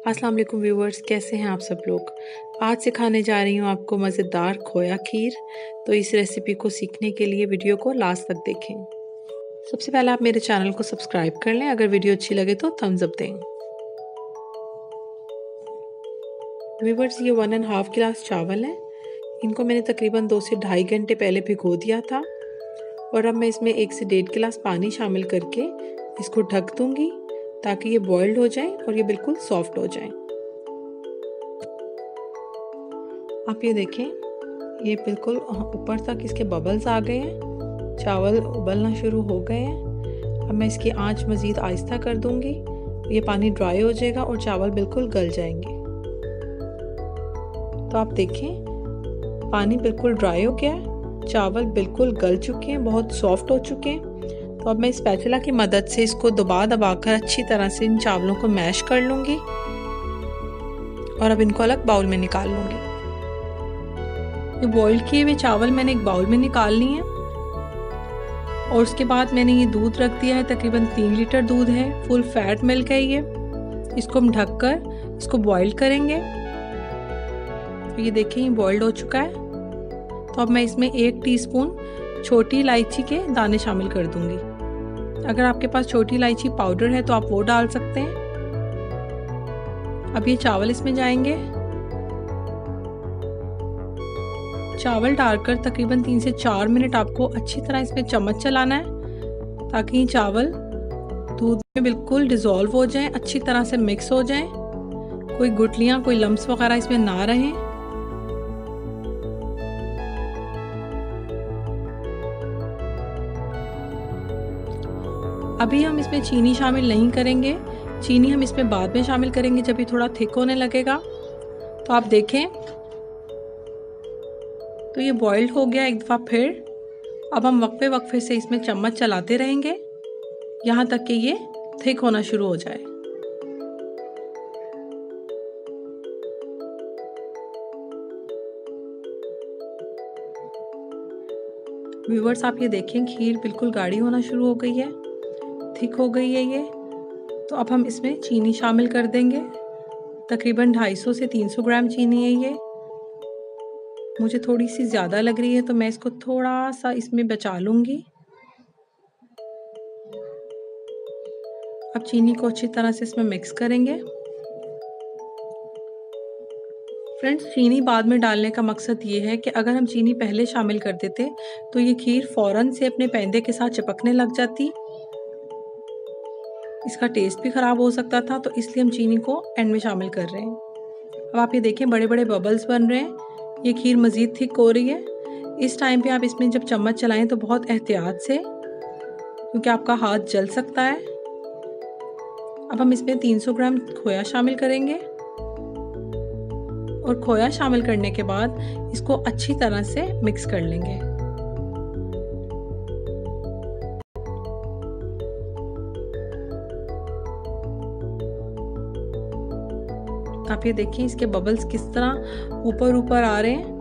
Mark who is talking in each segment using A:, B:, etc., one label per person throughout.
A: अस्सलाम वालेकुम व्यूवर्स, कैसे हैं आप सब लोग। आज सिखाने जा रही हूँ आपको मज़ेदार खोया खीर। तो इस रेसिपी को सीखने के लिए वीडियो को लास्ट तक देखें। सबसे पहले आप मेरे चैनल को सब्सक्राइब कर लें। अगर वीडियो अच्छी लगे तो थम्स अप दें। व्यूवर्स, ये 1.5 गिलास चावल हैं। इनको मैंने तकरीबन 2 से ढाई घंटे पहले भिगो दिया था और अब मैं इसमें 1 से 1.5 गिलास पानी शामिल करके इसको ढक दूंगी ताकि ये बॉइल्ड हो जाए और ये बिल्कुल सॉफ्ट हो जाए। आप ये देखें, ये बिल्कुल ऊपर तक इसके बबल्स आ गए हैं, चावल उबलना शुरू हो गए हैं। अब मैं इसकी आंच मज़ीद आहिस्ता कर दूंगी। ये पानी ड्राई हो जाएगा और चावल बिल्कुल गल जाएंगे। तो आप देखें, पानी बिल्कुल ड्राई हो गया है, चावल बिल्कुल गल चुके हैं, बहुत सॉफ्ट हो चुके हैं। तो अब मैं स्पैचुला की मदद से इसको दबाकर अच्छी तरह से इन चावलों को मैश कर लूँगी और अब इनको अलग बाउल में निकाल लूँगी। ये बॉईल किए हुए चावल मैंने एक बाउल में निकाल लिए हैं और उसके बाद मैंने ये दूध रख दिया है। तकरीबन 3 लीटर दूध है, फुल फैट मिल्क है ये। इसको हम ढककर इसको बॉईल करेंगे। तो ये देखें, ये बॉइल्ड हो चुका है। तो अब मैं इसमें 1 टीस्पून छोटी इलायची के दाने शामिल कर दूंगी। अगर आपके पास छोटी इलायची पाउडर है तो आप वो डाल सकते हैं। अब ये चावल इसमें जाएंगे। चावल डालकर तकरीबन 3 से 4 मिनट आपको अच्छी तरह इसमें चम्मच चलाना है ताकि ये चावल दूध में बिल्कुल डिज़ोल्व हो जाएं, अच्छी तरह से मिक्स हो जाएं, कोई गुठलियाँ, कोई लम्स वगैरह इसमें ना रहें। अभी हम इसमें चीनी शामिल नहीं करेंगे। चीनी हम इसमें बाद में शामिल करेंगे जब ये थोड़ा थिक होने लगेगा। तो आप देखें, तो ये बॉइल्ड हो गया एक दफ़ा फिर। अब हम वक्फे वक्फे से इसमें चम्मच चलाते रहेंगे यहाँ तक कि ये थिक होना शुरू हो जाए। व्यूवर्स, आप ये देखें, खीर बिल्कुल गाढ़ी होना शुरू हो गई है, थिक हो गई है ये। तो अब हम इसमें चीनी शामिल कर देंगे। तकरीबन 250 से 300 ग्राम चीनी है ये। मुझे थोड़ी सी ज़्यादा लग रही है तो मैं इसको थोड़ा सा इसमें बचा लूँगी। अब चीनी को अच्छी तरह से इसमें मिक्स करेंगे। फ्रेंड्स, चीनी बाद में डालने का मकसद ये है कि अगर हम चीनी पहले शामिल कर देते तो ये खीर फ़ौरन से अपने पैंदे के साथ चिपकने लग जाती, इसका टेस्ट भी ख़राब हो सकता था। तो इसलिए हम चीनी को एंड में शामिल कर रहे हैं। अब आप ये देखें, बड़े बड़े बबल्स बन रहे हैं, ये खीर मज़ीद थिक हो रही है। इस टाइम पे आप इसमें जब चम्मच चलाएं तो बहुत एहतियात से, क्योंकि आपका हाथ जल सकता है। अब हम इसमें 300 ग्राम खोया शामिल करेंगे और खोया शामिल करने के बाद इसको अच्छी तरह से मिक्स कर लेंगे। आप ये देखिए, इसके बबल्स किस तरह ऊपर ऊपर आ रहे हैं।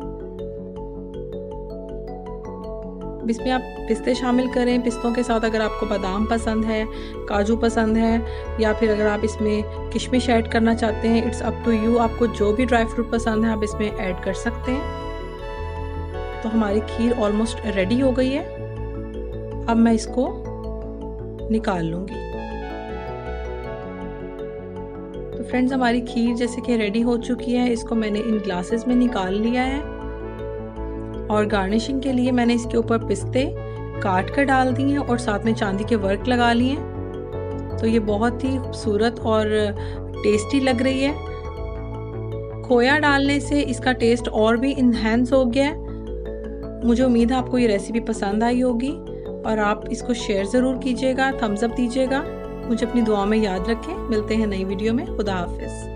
A: इसमें आप पिस्ते शामिल करें। पिस्तों के साथ अगर आपको बादाम पसंद है, काजू पसंद है, या फिर अगर आप इसमें किशमिश ऐड करना चाहते हैं, इट्स अप टू यू। आपको जो भी ड्राई फ्रूट पसंद है आप इसमें ऐड कर सकते हैं। तो हमारी खीर ऑलमोस्ट रेडी हो गई है। अब मैं इसको निकाल लूँगी। तो फ्रेंड्स, हमारी खीर जैसे कि रेडी हो चुकी है। इसको मैंने इन ग्लासेस में निकाल लिया है और गार्निशिंग के लिए मैंने इसके ऊपर पिस्ते काट कर डाल दिए हैं और साथ में चांदी के वर्क लगा लिए हैं। तो ये बहुत ही खूबसूरत और टेस्टी लग रही है। खोया डालने से इसका टेस्ट और भी इन्हेंस हो गया है। मुझे उम्मीद है आपको ये रेसिपी पसंद आई होगी और आप इसको शेयर ज़रूर कीजिएगा, थम्स अप दीजिएगा। मुझे अपनी दुआ में याद रखें। मिलते हैं नई वीडियो में। खुदा हाफिज़।